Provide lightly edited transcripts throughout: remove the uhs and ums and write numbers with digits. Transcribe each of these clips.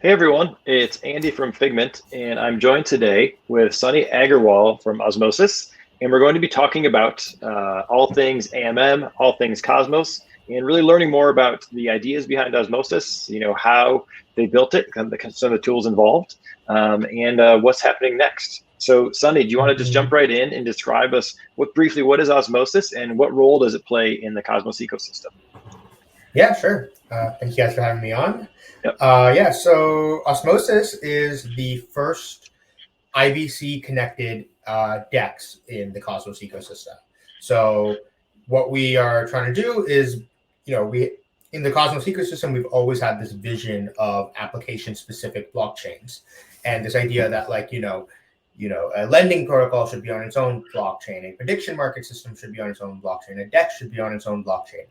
Hey everyone, it's Andy from Figment, and I'm joined today with Sunny Aggarwal from Osmosis, and we're going to be talking about all things AMM, all things Cosmos, and really learning more about the ideas behind Osmosis, how they built it, some of the tools involved, and what's happening next. So Sunny, do you want to just jump right in and describe us briefly what is Osmosis and what role does it play in the Cosmos ecosystem? Yeah, sure. Thank you guys for having me on. Yep. So Osmosis is the first IBC connected DEX in the Cosmos ecosystem. So what we are trying to do is, we in the Cosmos ecosystem, we've always had this vision of application-specific blockchains, and this idea that a lending protocol should be on its own blockchain, a prediction market system should be on its own blockchain, a DEX should be on its own blockchain,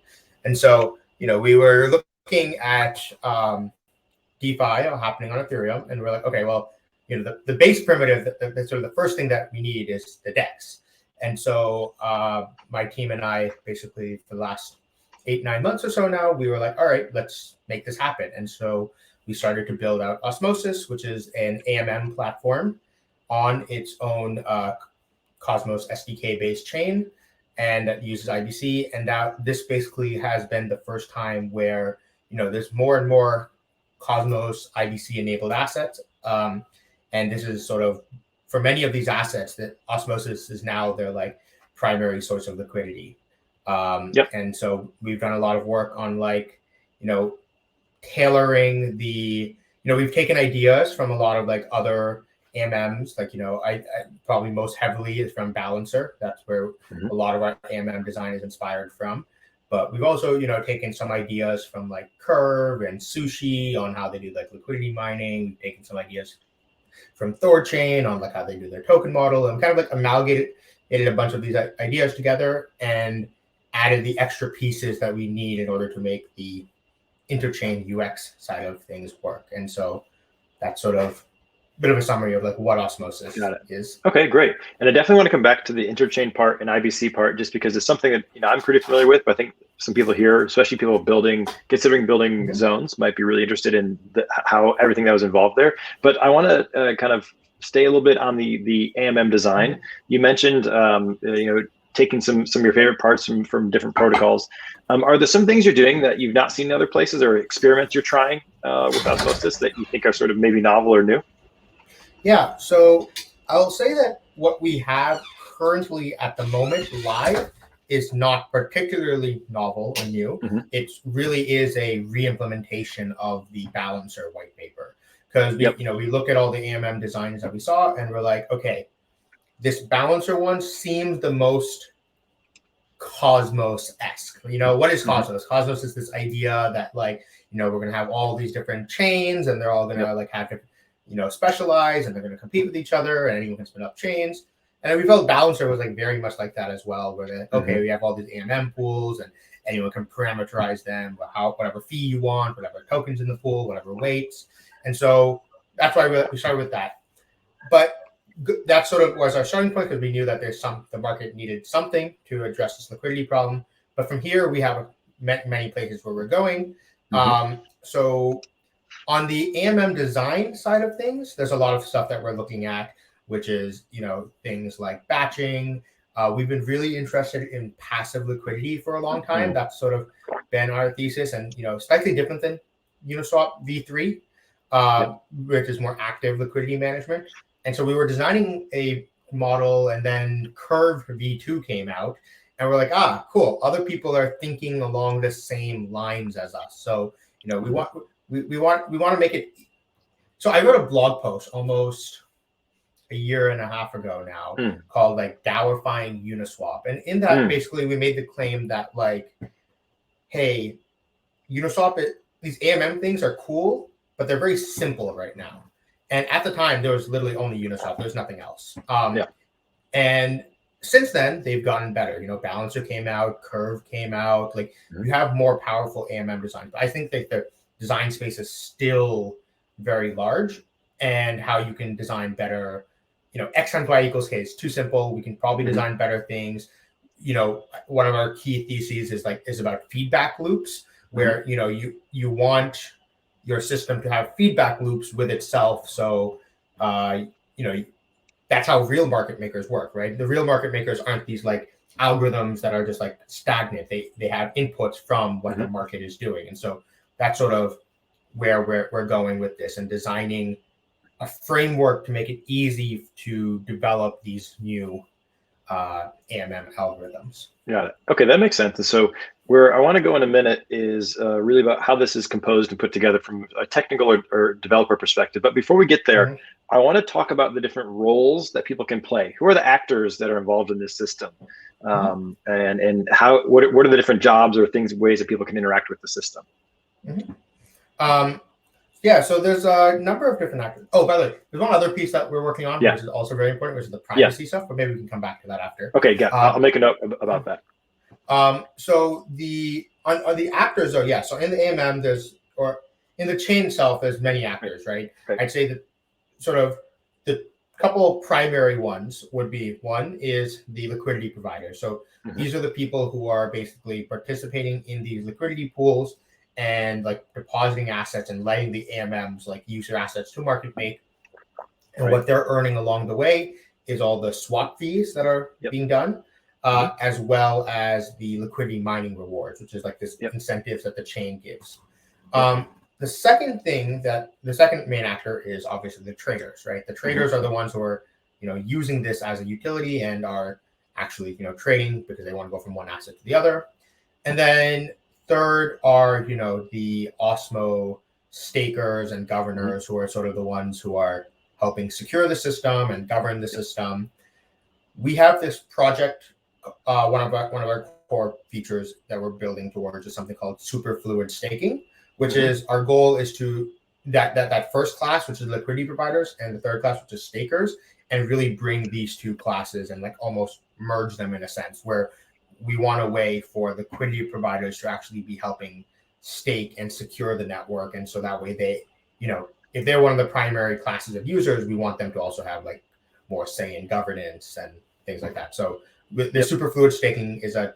and so we were looking at DeFi happening on Ethereum, and we're like, okay, well, the base primitive, the sort of the first thing that we need is the DEX. And so my team and I, basically for the last 8-9 months or so now, we were like, all right, let's make this happen. And so we started to build out Osmosis, which is an AMM platform on its own Cosmos SDK based chain, and that uses IBC. And that this basically has been the first time where there's more and more Cosmos IBC enabled assets. And this is sort of, for many of these assets, that Osmosis is now their primary source of liquidity. And so we've done a lot of work on tailoring the, we've taken ideas from a lot of other AMMs, I probably most heavily is from Balancer. That's where a lot of our AMM design is inspired from. But we've also, taken some ideas from Curve and Sushi on how they do liquidity mining. We've taken some ideas from Thorchain on how they do their token model, and kind of amalgamated a bunch of these ideas together and added the extra pieces that we need in order to make the interchain UX side of things work. And so that's sort of a bit of a summary of what Osmosis is. Okay, great. And I definitely want to come back to the interchain part and IBC part, just because it's something that I'm pretty familiar with, but I think some people here, especially people considering building zones, might be really interested in how everything that was involved there. But I want to kind of stay a little bit on the AMM design. You mentioned taking some of your favorite parts from different protocols. Are there some things you're doing that you've not seen in other places, or experiments you're trying with Osmosis that you think are sort of maybe novel or new? Yeah, so I'll say that what we have currently at the moment live is not particularly novel or new. It really is a re-implementation of the Balancer white paper, because we look at all the AMM designs that we saw and we're like, okay, this Balancer one seems the most Cosmos-esque. What is Cosmos? Cosmos is this idea that we're going to have all these different chains and they're all going to have different specialize, and they're going to compete with each other, and anyone can spin up chains. And we felt Balancer was very much like that as well, where we have all these AMM pools, and anyone can parameterize them, whatever fee you want, whatever tokens in the pool, whatever weights. And so that's why we started with that. But that sort of was our starting point, because we knew that the market needed something to address this liquidity problem. But from here, we have many places where we're going. So on the AMM design side of things, there's a lot of stuff that we're looking at, which is, things like batching. We've been really interested in passive liquidity for a long time. That's sort of been our thesis, and, slightly different than Uniswap v3, which is more active liquidity management. And so we were designing a model, and then Curve v2 came out, and we're like, cool. Other people are thinking along the same lines as us. So, we want to make it. So I wrote a blog post almost a year and a half ago now called DAOifying Uniswap. And in that, basically, we made the claim that hey, Uniswap, these AMM things are cool, but they're very simple right now. And at the time, there was literally only Uniswap. There's nothing else. And since then, they've gotten better. Balancer came out, Curve came out. You have more powerful AMM design. But I think that the design space is still very large, and how you can design better, X times Y equals K is too simple. We can probably design better things. One of our key theses is about feedback loops, where you want your system to have feedback loops with itself. So, that's how real market makers work, right? The real market makers aren't these like algorithms that are just like stagnant. They have inputs from what the market is doing. And so that's sort of where we're going with this, and designing a framework to make it easy to develop these new AMM algorithms. Got it. Okay, that makes sense. And so where I want to go in a minute is really about how this is composed and put together from a technical or developer perspective. But before we get there, I want to talk about the different roles that people can play. Who are the actors that are involved in this system? And how what are the different jobs or ways that people can interact with the system? Yeah, so there's a number of different actors. Oh, by the way, there's one other piece that we're working on, which is also very important, which is the privacy stuff, but maybe we can come back to that after. Okay, yeah, I'll make a note about that. So on the actors, so in the AMM, or in the chain itself, there's many actors, right? I'd say that sort of the couple of primary ones would be, one is the liquidity provider. So these are the people who are basically participating in these liquidity pools and like depositing assets and letting the AMMs like use their assets to market make. And what they're earning along the way is all the swap fees that are being done, as well as the liquidity mining rewards, which is like this incentives that the chain gives. The second main actor is obviously the traders, right? The traders are the ones who are, using this as a utility and are actually, trading because they want to go from one asset to the other. And then third are, the Osmo stakers and governors, who are sort of the ones who are helping secure the system and govern the system. We have this project, one of our core features that we're building towards is something called superfluid staking, which is our goal is to that first class, which is liquidity providers, and the third class, which is stakers, and really bring these two classes and like almost merge them in a sense, where we want a way for liquidity providers to actually be helping stake and secure the network. And so that way they, if they're one of the primary classes of users, we want them to also have like more say in governance and things like that. So with the superfluid staking it's a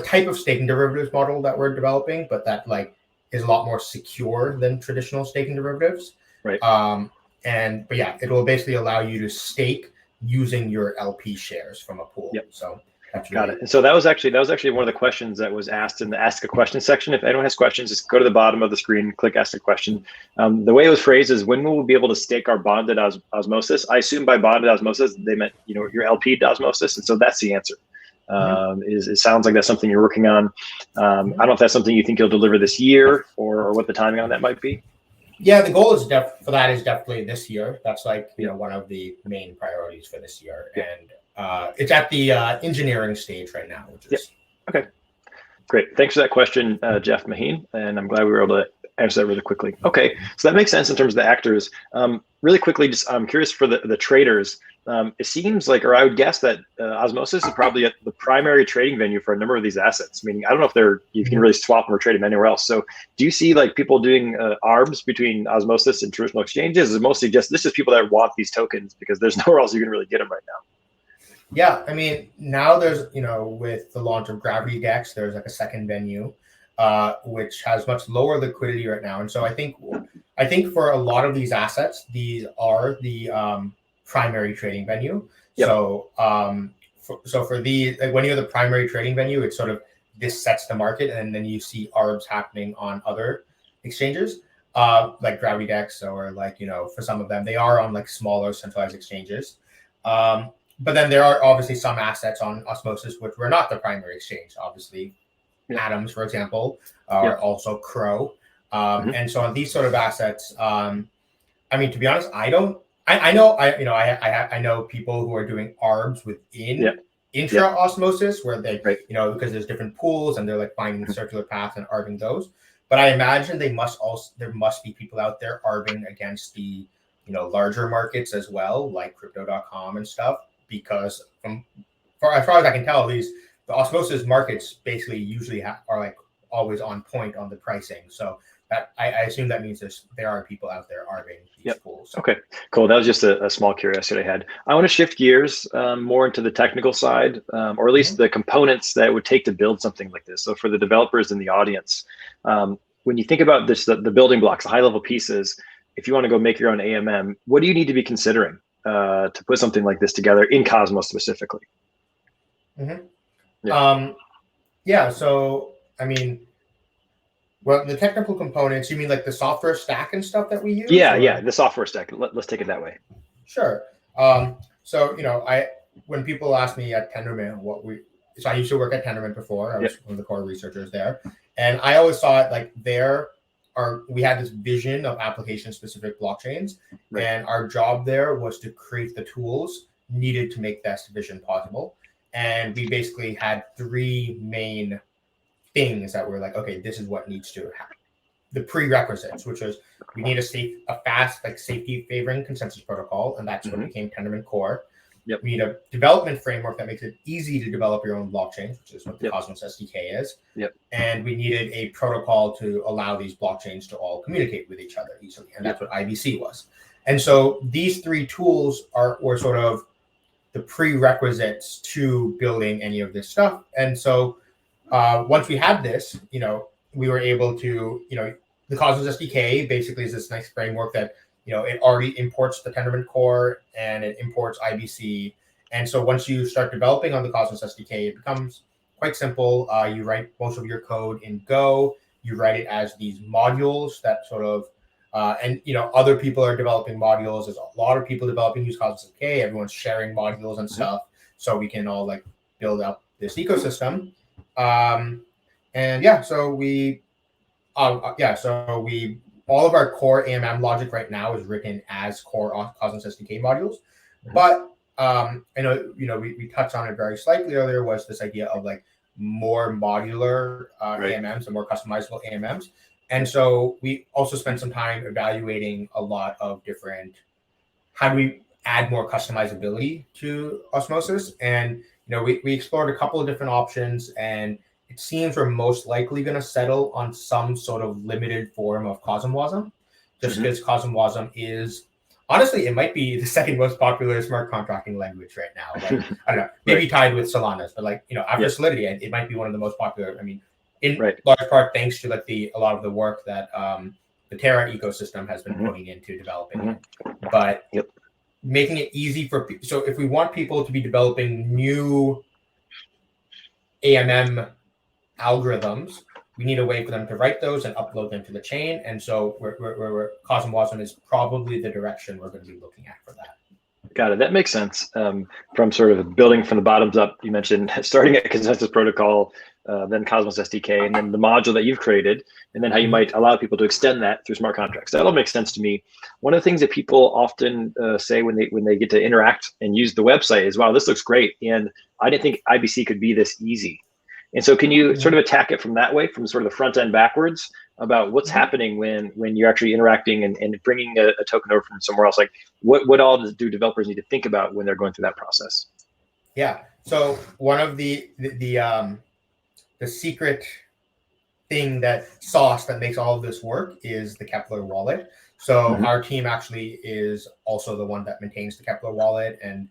type of staking derivatives model that we're developing, but that like is a lot more secure than traditional staking derivatives. Right. But it will basically allow you to stake using your LP shares from a pool. So that's got it. And so that was actually one of the questions that was asked in the Ask a Question section. If anyone has questions, just go to the bottom of the screen, click Ask a Question. The way it was phrased is, when will we be able to stake our bonded osmosis? I assume by bonded osmosis, they meant, your LP osmosis. And so that's the answer. It sounds like that's something you're working on. I don't know if that's something you think you'll deliver this year or what the timing on that might be. Yeah, the goal is for that is definitely this year. That's like, one of the main priorities for this year. And it's at the engineering stage right now, which is okay. Great. Thanks for that question, Jeff Maheen. And I'm glad we were able to answer that really quickly. Okay, so that makes sense in terms of the actors. Really quickly, I'm curious for the traders. It seems like, or I would guess that Osmosis is probably the primary trading venue for a number of these assets. Meaning, I don't know if you can really swap them or trade them anywhere else. So do you see like people doing ARBs between Osmosis and traditional exchanges? Is it mostly this is people that want these tokens because there's nowhere else you can really get them right now? Yeah, I mean, now there's, with the launch of Gravity Dex, there's like a second venue, which has much lower liquidity right now. And so I think for a lot of these assets, these are the primary trading venue. So for these, like when you're the primary trading venue, it's sort of, this sets the market, and then you see ARBs happening on other exchanges, like Gravity Dex, or like, for some of them, they are on like smaller centralized exchanges. But then there are obviously some assets on Osmosis which were not the primary exchange. Obviously, Atoms, for example, are also Crow. And so on these sort of assets, I mean, to be honest, I know people who are doing ARBs within intra Osmosis, where they, because there's different pools and they're like finding circular paths and ARBing those. But I imagine there must be people out there ARBing against the, larger markets as well, like crypto.com and stuff. Because as far as I can tell, the Osmosis markets basically usually are like always on point on the pricing. So that I assume that means there are people out there arbing these pools. Okay, cool. That was just a small curiosity I had. I want to shift gears more into the technical side, or at least the components that it would take to build something like this. So for the developers in the audience, when you think about this, the building blocks, the high level pieces, if you want to go make your own AMM, what do you need to be considering to put something like this together in Cosmos specifically? Yeah. So, I mean, well, the technical components, you mean like the software stack and stuff that we use? Yeah, the software stack. Let's take it that way. Sure. So, when people ask me at Tendermint so I used to work at Tendermint before. I was one of the core researchers there. And I always saw it like we had this vision of application-specific blockchains. Right. And our job there was to create the tools needed to make that vision possible. And we basically had three main things that were like, okay, this is what needs to happen. The prerequisites, which was we need a fast, like safety favoring consensus protocol, and that's what became Tendermint Core. Yep. We need a development framework that makes it easy to develop your own blockchains, which is what the Cosmos SDK is. Yep. And we needed a protocol to allow these blockchains to all communicate with each other easily, and that's what IBC was. And so these three tools were sort of the prerequisites to building any of this stuff. And so once we had this, we were able to, the Cosmos SDK basically is this nice framework that, it already imports the Tendermint core and it imports IBC. And so once you start developing on the Cosmos SDK, it becomes quite simple. You write most of your code in Go. You write it as these modules that sort of, other people are developing modules. There's a lot of people developing use Cosmos SDK. Everyone's sharing modules and stuff. So we can all like build up this ecosystem. So all of our core AMM logic right now is written as core Cosmos SDK modules. But I know, we touched on it very slightly earlier, was this idea of like more modular AMMs and more customizable AMMs. And so we also spent some time evaluating a lot of how do we add more customizability to Osmosis? And, we explored a couple of different options, and it seems we're most likely going to settle on some sort of limited form of CosmWasm, just because CosmWasm is, honestly, it might be the second most popular smart contracting language right now. Like, I don't know, maybe tied with Solana's, but like, after Solidity, it might be one of the most popular. I mean, in large part, thanks to like a lot of the work that the Terra ecosystem has been putting into developing it. But making it easy so if we want people to be developing new AMM algorithms, we need a way for them to write those and upload them to the chain. And so CosmWasm is probably the direction we're going to be looking at for that. Got it. That makes sense. From sort of building from the bottoms up, you mentioned starting at consensus protocol, then Cosmos SDK, and then the module that you've created, and then how you might allow people to extend that through smart contracts. That all makes sense to me. One of the things that people often say when they get to interact and use the website is, wow, this looks great. And I didn't think IBC could be this easy. And so can you sort of attack it from that way, from sort of the front end backwards, about what's happening when you're actually interacting and bringing a token over from somewhere else? Like what all do developers need to think about when they're going through that process? Yeah. So one of the secret thing, that sauce that makes all of this work, is the Kepler wallet. So our team actually is also the one that maintains the Kepler wallet. And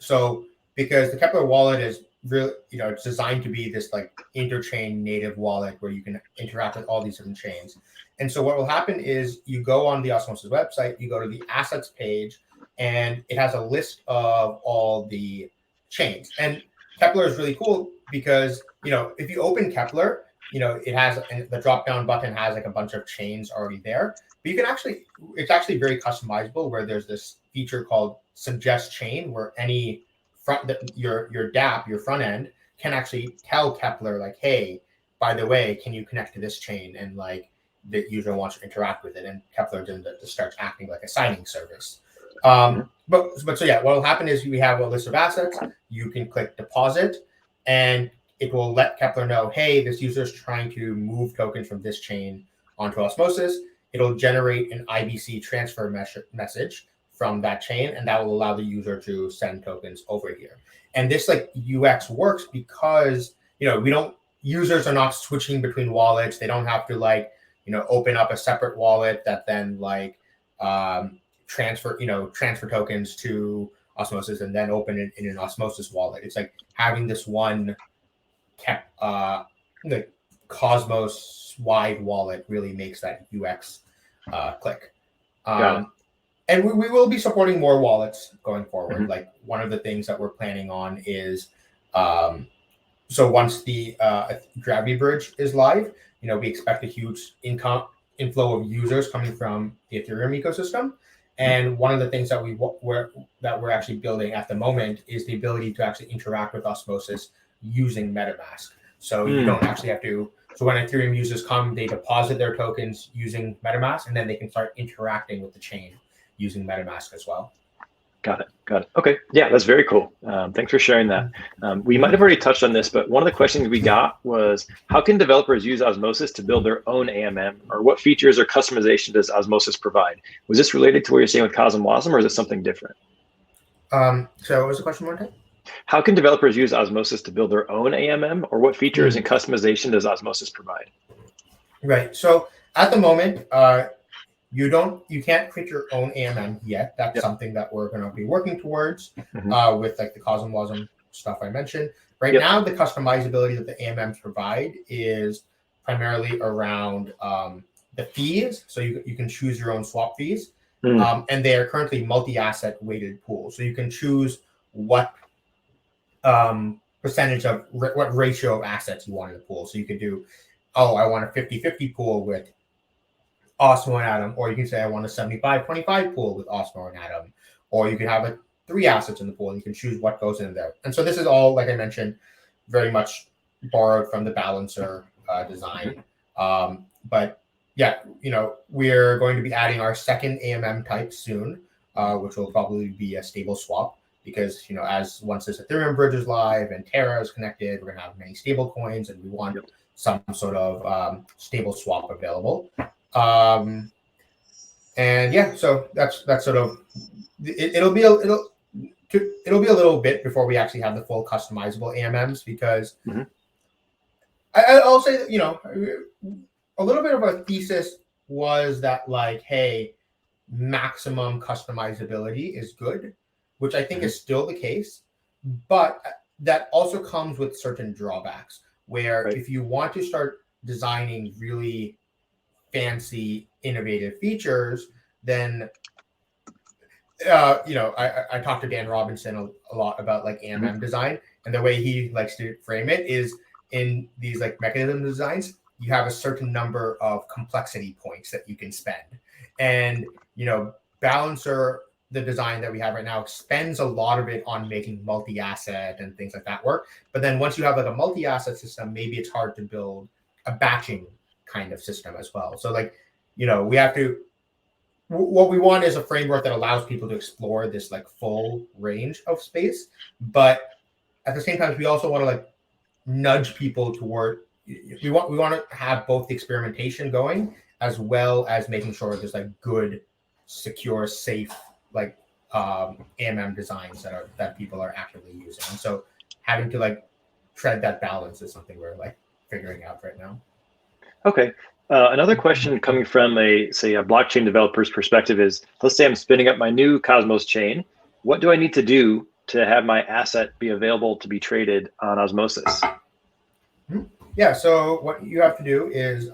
so because the Kepler wallet is really, it's designed to be this like interchain native wallet where you can interact with all these different chains. And so what will happen is you go on the Osmosis website, you go to the assets page, and it has a list of all the chains. And Kepler is really cool because, if you open Kepler, it has, and the drop down button has like a bunch of chains already there. But you can it's actually very customizable, where there's this feature called suggest chain, where your dApp, your front end, can actually tell Kepler like, hey, by the way, can you connect to this chain? And like the user wants to interact with it, and Kepler then starts acting like a signing service. But so yeah, what will happen is we have a list of assets. You can click deposit, and it will let Kepler know, hey, this user is trying to move tokens from this chain onto Osmosis. It'll generate an IBC transfer message from that chain, and that will allow the user to send tokens over here. And this like UX works because users are not switching between wallets. They don't have to like open up a separate wallet that then like transfer tokens to Osmosis and then open it in an Osmosis wallet. It's like having this one Cosmos wide wallet really makes that UX click. Got it. And we will be supporting more wallets going forward. Mhm. Like one of the things that we're planning on is, so once the Gravity Bridge is live, we expect a huge inflow of users coming from the Ethereum ecosystem. And one of the things that we're actually building at the moment is the ability to actually interact with Osmosis using MetaMask. So you don't actually have to. So when Ethereum users come, they deposit their tokens using MetaMask, and then they can start interacting with the chain using MetaMask as well. Got it. Okay. Yeah, that's very cool. Thanks for sharing that. We might have already touched on this, but one of the questions we got was, how can developers use Osmosis to build their own AMM, or what features or customization does Osmosis provide? Was this related to what you're saying with Cosmos, or is it something different? So what was the question more time? How can developers use Osmosis to build their own AMM, or what features and customization does Osmosis provide? Right. So at the moment, you can't create your own AMM yet. That's something that we're going to be working towards with like the Cosmos stuff I mentioned. Right now, the customizability that the AMMs provide is primarily around the fees. So you can choose your own swap fees. And they are currently multi-asset weighted pools. So you can choose what percentage of what ratio of assets you want in the pool. So you could do, I want a 50-50 pool with Osmo and Atom, or you can say I want a 75-25 pool with Osmo and Atom, or you can have 3 assets in the pool and you can choose what goes in there. And so this is all, like I mentioned, very much borrowed from the balancer design. But yeah, we're going to be adding our second AMM type soon, which will probably be a stable swap, because once this Ethereum bridge is live and Terra is connected, we're gonna have many stable coins, and we want some sort of stable swap available. And yeah, so that's sort of it'll be a little bit before we actually have the full customizable AMMs, because I'll say that a little bit of a thesis was that, like, hey, maximum customizability is good, which I think is still the case, but that also comes with certain drawbacks, where if you want to start designing really fancy, innovative features, then I talked to Dan Robinson a lot about like AMM design, and the way he likes to frame it is, in these like mechanism designs, you have a certain number of complexity points that you can spend, and Balancer, the design that we have right now, spends a lot of it on making multi-asset and things like that work. But then once you have like a multi-asset system, maybe it's hard to build a batching kind of system as well. So like, we have to, what we want is a framework that allows people to explore this like full range of space. But at the same time, we also want to like nudge people toward, we want to have both the experimentation going, as well as making sure there's like good, secure, safe, like AMM designs that people are actively using. And so having to like tread that balance is something we're like figuring out right now. Okay. Another question coming from a blockchain developer's perspective is, let's say I'm spinning up my new Cosmos chain. What do I need to do to have my asset be available to be traded on Osmosis? Yeah, so what you have to do is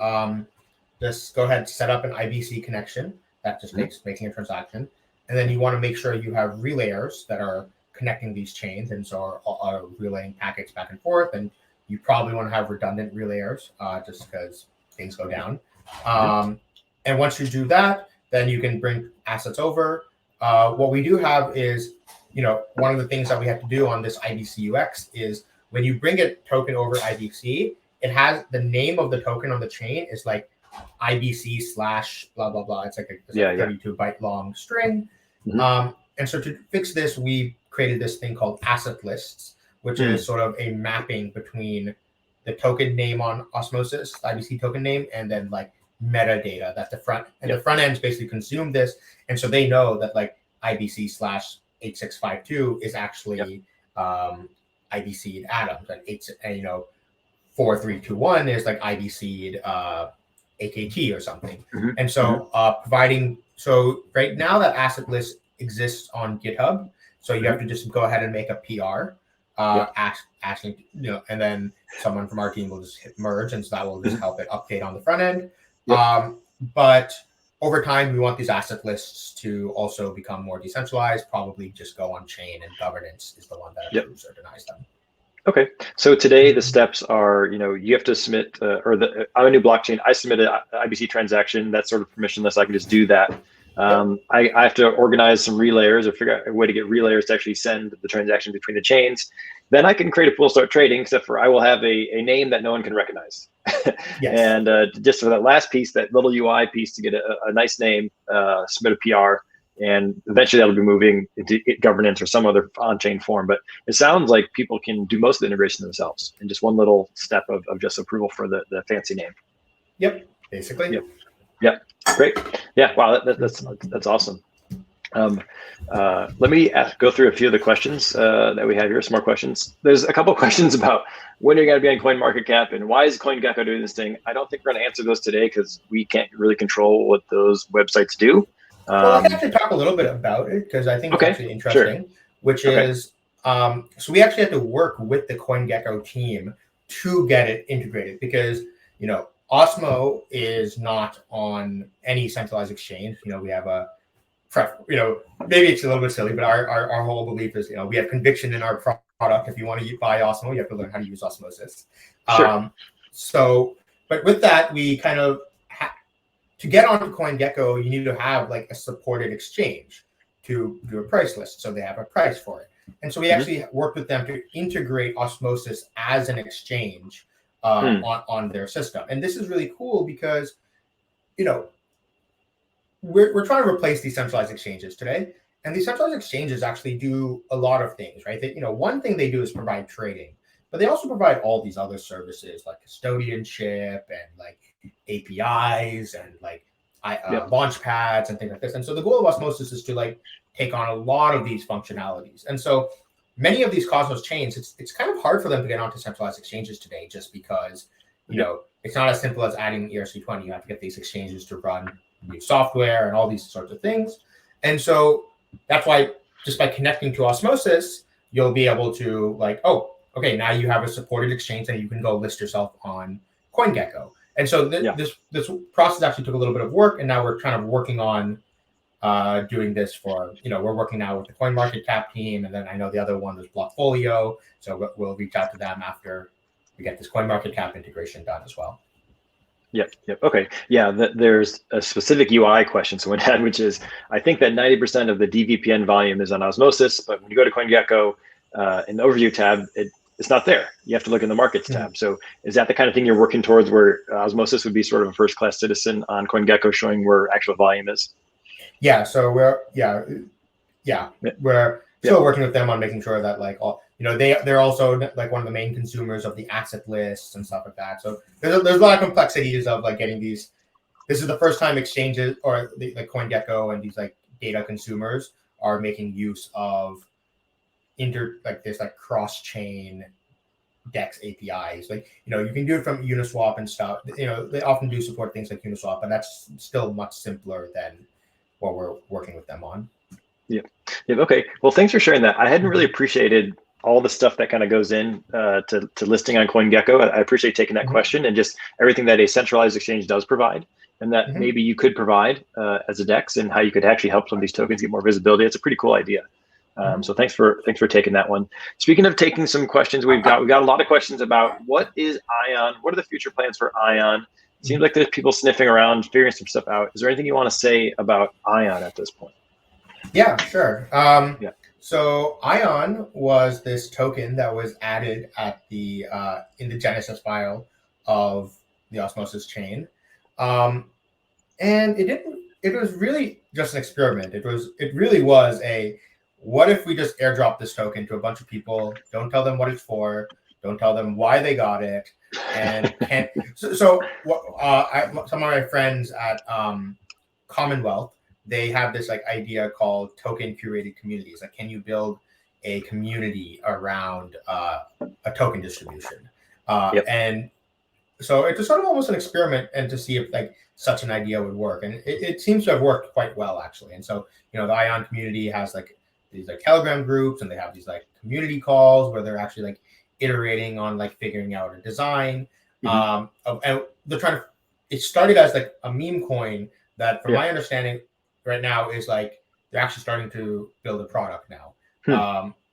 just go ahead and set up an IBC connection. That just takes making a transaction. And then you want to make sure you have relayers that are connecting these chains, and so are relaying packets back and forth. And you probably want to have redundant relayers just because things go down. And once you do that, then you can bring assets over. What we do have is, one of the things that we have to do on this IBC UX is, when you bring a token over IBC, it has the name of the token on the chain is like IBC / blah, blah, blah. It's like a 32-byte long string. And so to fix this, we created this thing called asset lists, which is sort of a mapping between the token name on Osmosis, the IBC token name, and then like metadata that the front ends basically consume this. And so they know that like IBC / 8652 is actually IBC'd atoms, and 4321 is like IBC'd AKT or something. And so so right now that asset list exists on GitHub. So you have to just go ahead and make a PR. asking, and then someone from our team will just hit merge, and so that will just help it update on the front end. But over time, we want these asset lists to also become more decentralized, probably just go on chain, and governance is the one that approves or denies them. Okay, so today the steps are, you have to submit, on a new blockchain, I submit an IBC transaction that's sort of permissionless. I can just do that. I have to organize some relayers or figure out a way to get relayers to actually send the transaction between the chains. Then I can create a pool, start trading, except for I will have a name that no one can recognize. And just for that last piece, that little UI piece to get a nice name, submit a PR. And eventually that'll be moving into governance or some other on-chain form. But it sounds like people can do most of the integration themselves in just one little step of just approval for the fancy name. Yep, basically. Yep, great. Yeah, wow, that's awesome. Let me go through a few of the questions that we have here, some more questions. There's a couple of questions about when are you going to be on CoinMarketCap and why is CoinGecko doing this thing? I don't think we're going to answer those today because we can't really control what those websites do. Well, I can actually talk a little bit about it because I think it's actually interesting, which is, so we actually have to work with the CoinGecko team to get it integrated because, Osmo is not on any centralized exchange. We have a, maybe it's a little bit silly, but our whole belief is, we have conviction in our product. If you want to buy Osmo, you have to learn how to use osmosis. But with that, we kind of, to get onto CoinGecko, you need to have like a supported exchange to do a price list. So they have a price for it. And so we actually worked with them to integrate Osmosis as an exchange on their system. And this is really cool because, we're trying to replace decentralized exchanges today. And decentralized exchanges actually do a lot of things, right? They, one thing they do is provide trading, but they also provide all these other services like custodianship and like APIs and like launch pads and things like this. And so the goal of Osmosis is to like take on a lot of these functionalities. And so many of these Cosmos chains, it's kind of hard for them to get onto centralized exchanges today, just because, it's not as simple as adding ERC20. You have to get these exchanges to run new software and all these sorts of things. And so that's why just by connecting to Osmosis, you'll be able to like, okay, now you have a supported exchange and you can go list yourself on CoinGecko. And so this process actually took a little bit of work, and now we're kind of working on doing this for, we're working now with the CoinMarketCap team, and then I know the other one was Blockfolio, so we'll reach out to them after we get this CoinMarketCap integration done as well. Yep. Okay. Yeah. There's a specific UI question someone had, which is, I think that 90% of the DVPN volume is on Osmosis, but when you go to CoinGecko in the overview tab, it's not there. You have to look in the markets tab. So is that the kind of thing you're working towards, where Osmosis would be sort of a first-class citizen on CoinGecko, showing where actual volume is? Yeah. So we're still working with them on making sure that like all, they're also like one of the main consumers of the asset lists and stuff like that. So there's a lot of complexities of like getting these. This is the first time exchanges or like CoinGecko and these like data consumers are making use of this cross-chain DEX APIs. Like, you can do it from Uniswap and stuff. They often do support things like Uniswap, but that's still much simpler than what we're working with them on. Yeah. Okay. Well, thanks for sharing that. I hadn't really appreciated all the stuff that kind of goes in to listing on CoinGecko. I appreciate taking that question and just everything that a centralized exchange does provide, and that maybe you could provide as a DEX, and how you could actually help some of these tokens get more visibility. It's a pretty cool idea. So thanks for taking that one. Speaking of taking some questions, we've got a lot of questions about what is Ion, what are the future plans for Ion. It seems like there's people sniffing around, figuring some stuff out. Is there anything you want to say about Ion at this point? Yeah, sure. So Ion was this token that was added at the in the Genesis file of the Osmosis chain, and it was really just an experiment. It really was a, what if we just airdrop this token to a bunch of people, don't tell them what it's for, don't tell them why they got it, and some of my friends at Commonwealth, they have this like idea called token curated communities. Like, can you build a community around a token distribution? And so it's sort of almost an experiment, and to see if like such an idea would work. And it seems to have worked quite well, actually. And so, the Ion community has like these like Telegram groups, and they have these like community calls where they're actually like iterating on like figuring out a design. And they're trying to. It started as like a meme coin that, from my understanding, right now is like they're actually starting to build a product now.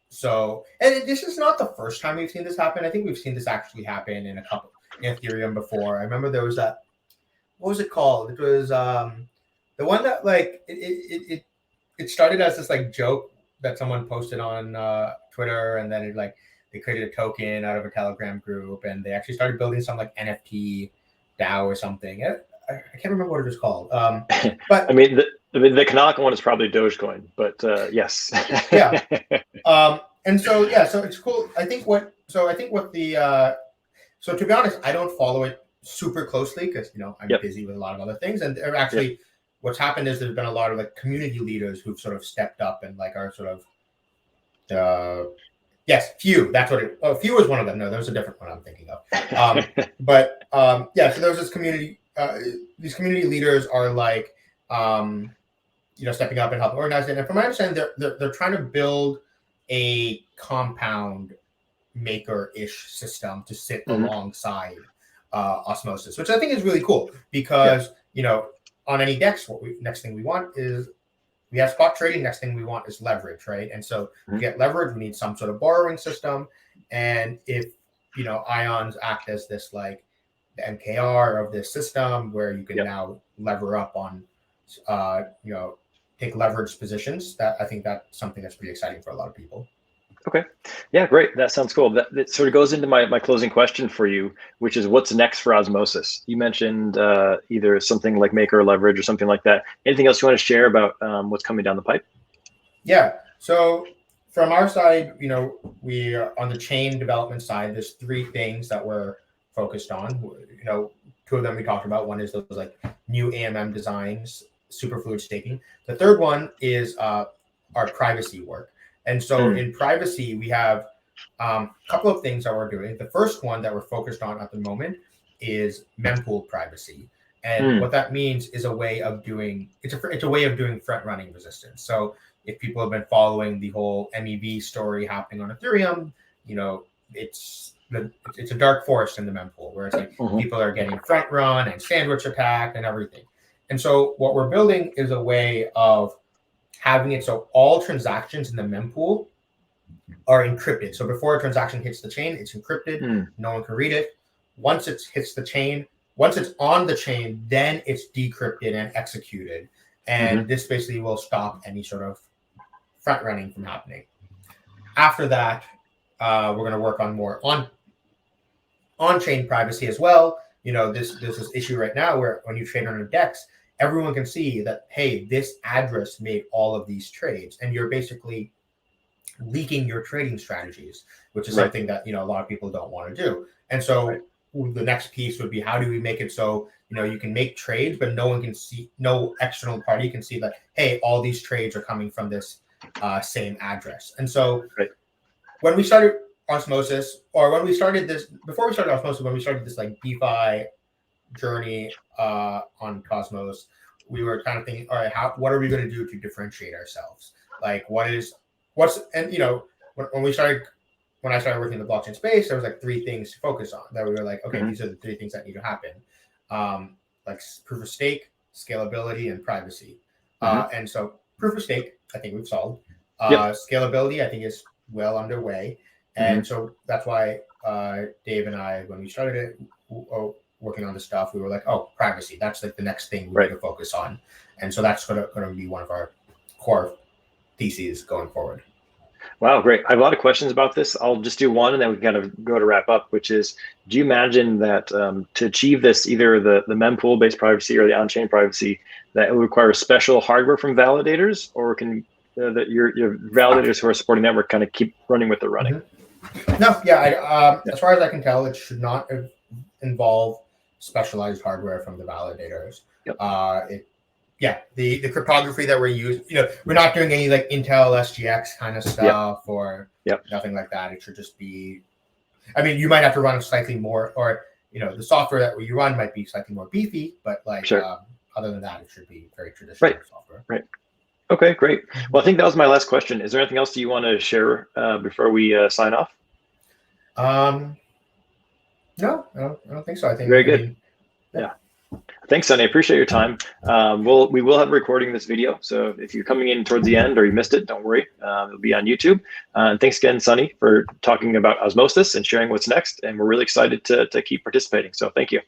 So, and this is not the first time we've seen this happen. I think we've seen this actually happen in Ethereum before. I remember there was that. What was it called? It was the one that like it started as this like joke that someone posted on Twitter, and then they created a token out of a Telegram group, and they actually started building some like NFT DAO or something. I can't remember what it was called. But I mean, the canonical one is probably Dogecoin, but yes. Yeah. And so so it's cool. I think what the so to be honest, I don't follow it super closely because I'm busy with a lot of other things. And actually, what's happened is there's been a lot of like community leaders who've sort of stepped up and like are sort of Few. That's what it. Oh, Few was one of them. No, there was a different one I'm thinking of. So there's this community. These community leaders are like, stepping up and helping organize it. And from my understanding, they're trying to build a compound maker-ish system to sit alongside Osmosis, which I think is really cool because on any DEX, next thing we want is. We have spot trading. Next thing we want is leverage, right? And so to get leverage, we need some sort of borrowing system. And if, ions act as this like the MKR of this system where you can now lever up on, take leverage positions, that I think that's something that's pretty exciting for a lot of people. Okay. Yeah, great. That sounds cool. That sort of goes into my closing question for you, which is what's next for Osmosis? You mentioned either something like Maker or Leverage or something like that. Anything else you want to share about what's coming down the pipe? Yeah. So from our side, we are on the chain development side, there's 3 things that we're focused on. 2 of them we talked about. One is those like new AMM designs, superfluid staking. The third one is our privacy work. And so in privacy, we have a couple of things that we're doing. The first one that we're focused on at the moment is mempool privacy. And what that means is a way of doing front running resistance. So if people have been following the whole MEV story happening on Ethereum, it's a dark forest in the mempool where it's like people are getting front run and sandwich attacked and everything. And so what we're building is a way of having it so all transactions in the mempool are encrypted. So before a transaction hits the chain, it's encrypted. No one can read it. Once it hits the chain, once it's on the chain, then it's decrypted and executed. And this basically will stop any sort of front running from happening. After that, we're going to work on more on-chain privacy as well. There's this issue right now where when you trade on a DEX, everyone can see that, hey, this address made all of these trades, and you're basically leaking your trading strategies, which is something that a lot of people don't want to do. And so the next piece would be, how do we make it so you can make trades, but no one can see, no external party can see that, hey, all these trades are coming from this same address. And so when we started Osmosis, or when we started this, before we started Osmosis, when we started this like DeFi journey on Cosmos, we were kind of thinking, all right, what are we going to do to differentiate ourselves? Like, when I started working in the blockchain space, there was like 3 things to focus on that we were like, okay, these are the 3 things that need to happen. Like proof of stake, scalability, and privacy. And so proof of stake, I think we've solved. Scalability, I think, is well underway. And so that's why Dave and I, when we started it, working on the stuff, we were like, oh, privacy, that's like the next thing we need to focus on. And so that's going to be one of our core theses going forward. Wow, great. I have a lot of questions about this. I'll just do one and then we can kind of go to wrap up, which is, do you imagine that to achieve this, either the mempool-based privacy or the on-chain privacy, that it will require special hardware from validators, or can that your validators who are supporting network kind of keep running with the running? No, as far as I can tell, it should not involve specialized hardware from the validators. The cryptography that we're using, we're not doing any like Intel SGX kind of stuff or nothing like that. It should just be, you might have to run slightly more, or the software that you run might be slightly more beefy, but like other than that, it should be very traditional software. Okay, great. Well, I think that was my last question. Is there anything else you want to share before we sign off? No, I don't think so. I think Very I good. mean, Yeah. Thanks, Sonny. I appreciate your time. We will have a recording of this video. So if you're coming in towards the end or you missed it, don't worry. It'll be on YouTube. And thanks again, Sonny, for talking about Osmosis and sharing what's next. And we're really excited to keep participating. So thank you.